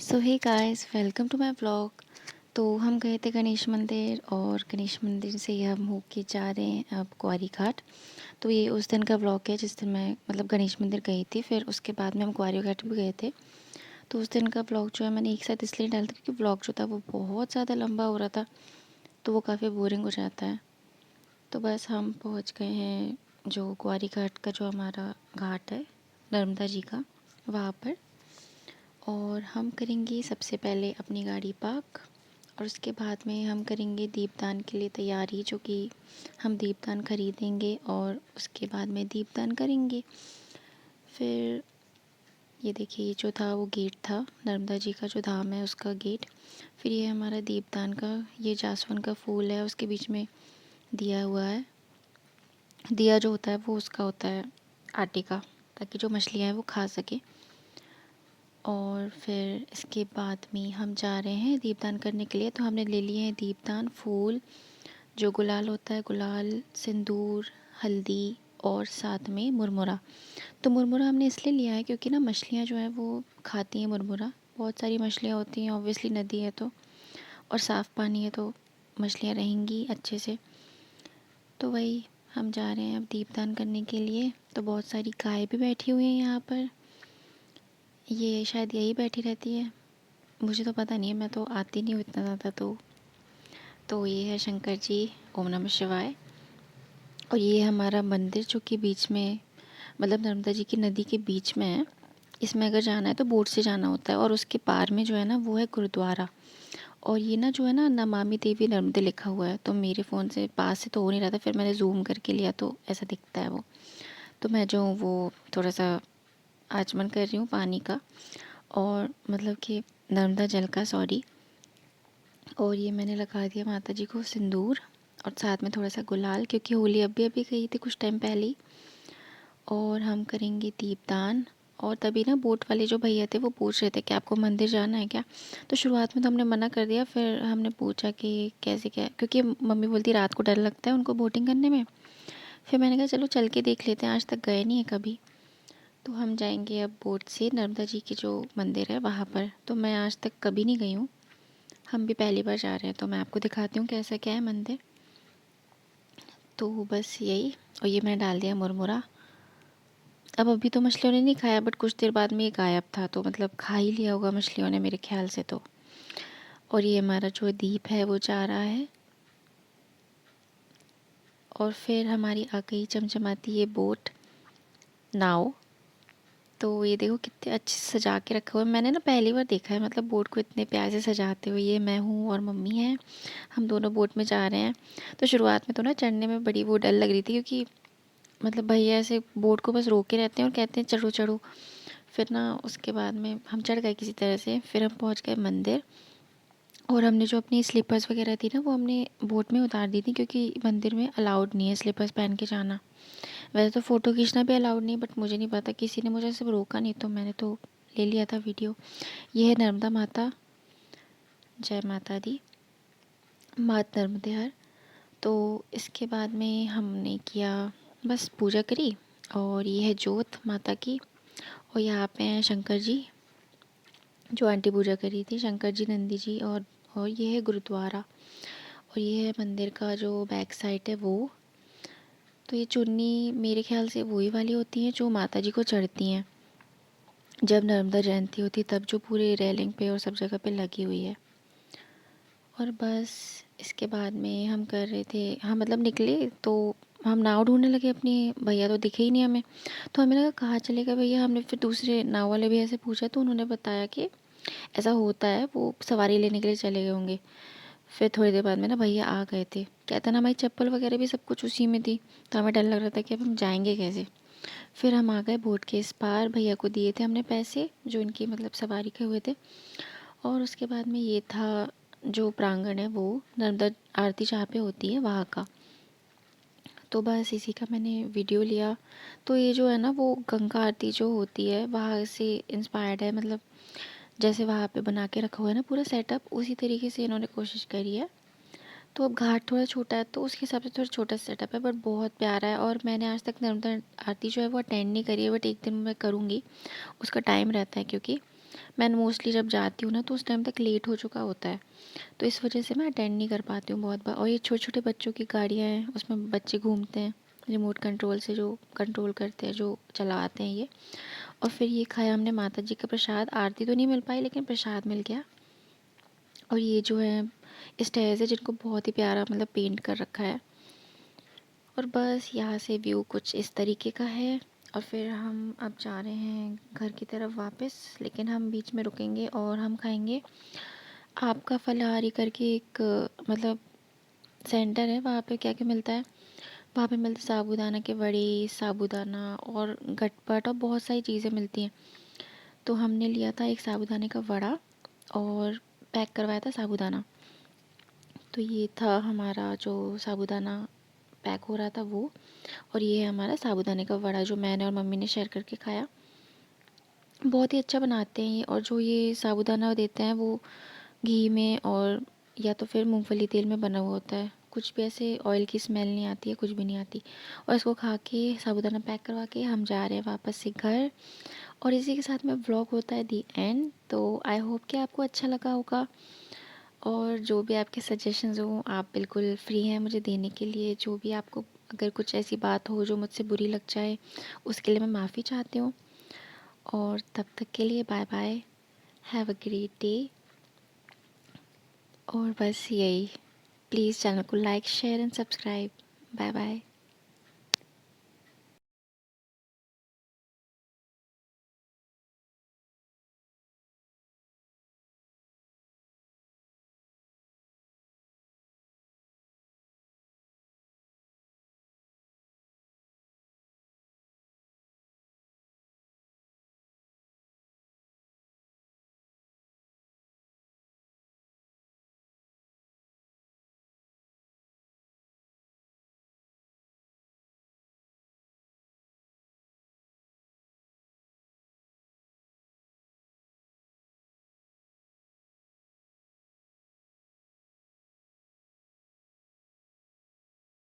So hey guys, welcome to my vlog. तो हम गए थे गणेश मंदिर और गणेश मंदिर से ही हम होके जा रहे हैं अब कुंवारी घाट। तो ये उस दिन का व्लॉग है जिस दिन मैं गणेश मंदिर गई थी। फिर उसके बाद में हम कुंवारी घाट भी गए थे। तो उस दिन का व्लॉग जो है मैंने एक साथ इसलिए डाला था क्योंकि व्लॉग जो था वो बहुत ज़्यादा लंबा हो रहा था, तो वो काफ़ी बोरिंग हो जाता है। तो बस हम पहुँच गए हैं जो कुंवारी घाट का जो हमारा घाट है नर्मदा जी का, वहाँ पर। और हम करेंगे सबसे पहले अपनी गाड़ी पार्क और उसके बाद में हम करेंगे दीपदान के लिए तैयारी, जो कि हम दीपदान ख़रीदेंगे और उसके बाद में दीपदान करेंगे। फिर ये देखिए, ये जो था वो गेट था नर्मदा जी का जो धाम है उसका गेट। फिर ये हमारा दीपदान का, ये जासवन का फूल है, उसके बीच में दिया हुआ है। दिया जो होता है वो उसका होता है आटे का, ताकि जो मछलियाँ हैं वो खा सके। और फिर इसके बाद में हम जा रहे हैं दीपदान करने के लिए। तो हमने ले लिए हैं दीपदान, फूल, जो गुलाल होता है, गुलाल, सिंदूर, हल्दी और साथ में मुरमुरा। तो मुरमुरा हमने इसलिए लिया है क्योंकि ना मछलियाँ जो हैं वो खाती हैं मुरमुरा। बहुत सारी मछलियाँ होती हैं, ऑब्वियसली नदी है तो, और साफ़ पानी है तो मछलियाँ रहेंगी अच्छे से। तो वही हम जा रहे हैं अब दीपदान करने के लिए। तो बहुत सारी गाय भी बैठी हुई हैं यहाँ पर, ये शायद यही बैठी रहती है, मुझे तो पता नहीं है, मैं तो आती नहीं हूँ इतना ज़्यादा। तो ये है शंकर जी, ओम नमः शिवाय। और ये हमारा मंदिर जो कि बीच में, नर्मदा जी की नदी के बीच में है। इसमें अगर जाना है तो बोट से जाना होता है और उसके पार में जो है ना वो है गुरुद्वारा। और ये ना जो है ना नमामि देवी नर्मदे लिखा हुआ है। तो मेरे फ़ोन से पास से तो हो नहीं रहा था, फिर मैंने जूम करके लिया तो ऐसा दिखता है वो। तो मैं जो हूँ वो थोड़ा सा आचमन कर रही हूँ पानी का, और कि नर्मदा जल का, सॉरी। और ये मैंने लगा दिया माता जी को सिंदूर और साथ में थोड़ा सा गुलाल, क्योंकि होली अभी अभी गई थी कुछ टाइम पहले ही। और हम करेंगे दीपदान। और तभी ना बोट वाले जो भैया थे वो पूछ रहे थे कि आपको मंदिर जाना है क्या। तो शुरुआत में तो हमने मना कर दिया, फिर हमने पूछा कि कैसे क्या, क्योंकि मम्मी बोलती रात को डर लगता है उनको बोटिंग करने में। फिर मैंने कहा चलो चल के देख लेते हैं, आज तक गए नहीं है कभी। तो हम जाएंगे अब बोट से नर्मदा जी की जो मंदिर है वहाँ पर। तो मैं आज तक कभी नहीं गई हूँ, हम भी पहली बार जा रहे हैं। तो मैं आपको दिखाती हूँ कैसा क्या है मंदिर। तो बस यही। और ये मैंने डाल दिया मुरमुरा। अब अभी तो मछलियों ने नहीं खाया, बट कुछ देर बाद में ये गायब था, तो खा ही लिया होगा मछलियों ने मेरे ख्याल से तो। और ये हमारा जो दीप है वो जा रहा है। और फिर हमारी आ गई चमचमाती ये बोट, नाव। तो ये देखो कितने अच्छे से सजा के रखा हुआ है, मैंने ना पहली बार देखा है बोट को इतने प्यार से सजाते हुए। ये मैं हूँ और मम्मी है, हम दोनों बोट में जा रहे हैं। तो शुरुआत में तो ना चढ़ने में बड़ी वो डर लग रही थी, क्योंकि भैया ऐसे बोट को बस रोके रहते हैं और कहते हैं चढ़ो चढ़ो। फिर ना उसके बाद में हम चढ़ गए किसी तरह से। फिर हम पहुंच गए मंदिर, और हमने जो अपनी स्लीपर्स वगैरह थी ना वो हमने बोट में उतार दी थी, क्योंकि मंदिर में अलाउड नहीं है स्लीपर्स पहन के जाना। वैसे तो फ़ोटो खींचना भी अलाउड नहीं, बट मुझे नहीं पता, किसी ने मुझे सिर्फ रोका नहीं तो मैंने तो ले लिया था वीडियो। ये है नर्मदा माता, जय माता दी, मात नर्मदे हर। तो इसके बाद में हमने किया, बस पूजा करी। और ये है जोत माता की। और यहाँ पे हैं शंकर जी, जो आंटी पूजा करी थी, शंकर जी, नंदी जी। और ये है गुरुद्वारा। और ये है मंदिर का जो बैक साइड है वो। तो ये चुन्नी मेरे ख्याल से वही वाली होती हैं जो माता जी को चढ़ती हैं जब नर्मदा जयंती होती, तब जो पूरे रेलिंग पे और सब जगह पे लगी हुई है। और बस इसके बाद में हम कर रहे थे, हम निकले तो हम नाव ढूंढने लगे अपनी, भैया तो दिखे ही नहीं हमें। तो हमें लगा कहाँ चले गए भैया। हमने फिर दूसरे नाव वाले भैया से पूछा तो उन्होंने बताया कि ऐसा होता है, वो सवारी लेने के लिए चले गए होंगे। फिर थोड़ी देर बाद में ना भैया आ गए थे, कहता ना हमारी चप्पल वगैरह भी सब कुछ उसी में थी। तो हमें डर लग रहा था कि अब हम जाएंगे कैसे। फिर हम आ गए बोट के इस पार, भैया को दिए थे हमने पैसे जो इनकी सवारी के हुए थे। और उसके बाद में ये था जो प्रांगण है वो नर्मदा आरती जहाँ पे होती है वहाँ का। तो बस इसी का मैंने वीडियो लिया। तो ये जो है ना वो गंगा आरती जो होती है वहाँ से इंस्पायर्ड है, जैसे वहाँ पे बना के रखा हुआ है ना पूरा सेटअप, उसी तरीके से इन्होंने कोशिश करी है। तो अब घाट थोड़ा छोटा है तो उसके हिसाब से थोड़ा छोटा सेटअप है, बट बहुत प्यारा है। और मैंने आज तक नर्मदा आरती जो है वो अटेंड नहीं करी है, बट एक दिन मैं करूँगी, उसका टाइम रहता है क्योंकि। मैं मोस्टली जब जाती हूँ ना तो उस टाइम तक लेट हो चुका होता है, तो इस वजह से मैं अटेंड नहीं कर पाती हूँ बहुत बार। और ये छोटे छोटे बच्चों की गाड़ियाँ हैं, उसमें बच्चे घूमते हैं रिमोट कंट्रोल से, जो कंट्रोल करते हैं, जो चलाते हैं ये। और फिर ये खाया हमने माता जी का प्रसाद। आरती तो नहीं मिल पाई लेकिन प्रसाद मिल गया। और ये जो है स्टेयर्स है जिनको बहुत ही प्यारा मतलब पेंट कर रखा है। और बस यहाँ से व्यू कुछ इस तरीके का है। और फिर हम अब जा रहे हैं घर की तरफ वापस, लेकिन हम बीच में रुकेंगे और हम खाएंगे आपका फलाहारी करके एक मतलब सेंटर है। वहाँ पे क्या क्या मिलता है, वहाँ पे मिलते साबूदाना के वड़े, साबूदाना और गटपट और बहुत सारी चीज़ें मिलती हैं। तो हमने लिया था एक साबूदाने का वड़ा और पैक करवाया था साबूदाना। तो ये था हमारा जो साबूदाना पैक हो रहा था वो। और ये है हमारा साबूदाने का वड़ा जो मैंने और मम्मी ने शेयर करके खाया। बहुत ही अच्छा बनाते हैं ये। और जो ये साबूदाना देते हैं वो घी में और या तो फिर मूंगफली तेल में बना हुआ होता है। कुछ भी ऐसे ऑयल की स्मेल नहीं आती है, कुछ भी नहीं आती। और इसको खा के साबूदाना पैक करवा के हम जा रहे हैं वापस से घर। और इसी के साथ में व्लॉग होता है दी एंड। तो आई होप कि आपको अच्छा लगा होगा। और जो भी आपके सजेशंस हो आप बिल्कुल फ्री हैं मुझे देने के लिए। जो भी आपको अगर कुछ ऐसी बात हो जो मुझसे बुरी लग जाए, उसके लिए मैं माफ़ी चाहती हूँ। और तब तक के लिए bye bye, have a great day. और बस यही, प्लीज़ चैनल को like share and subscribe. Bye bye.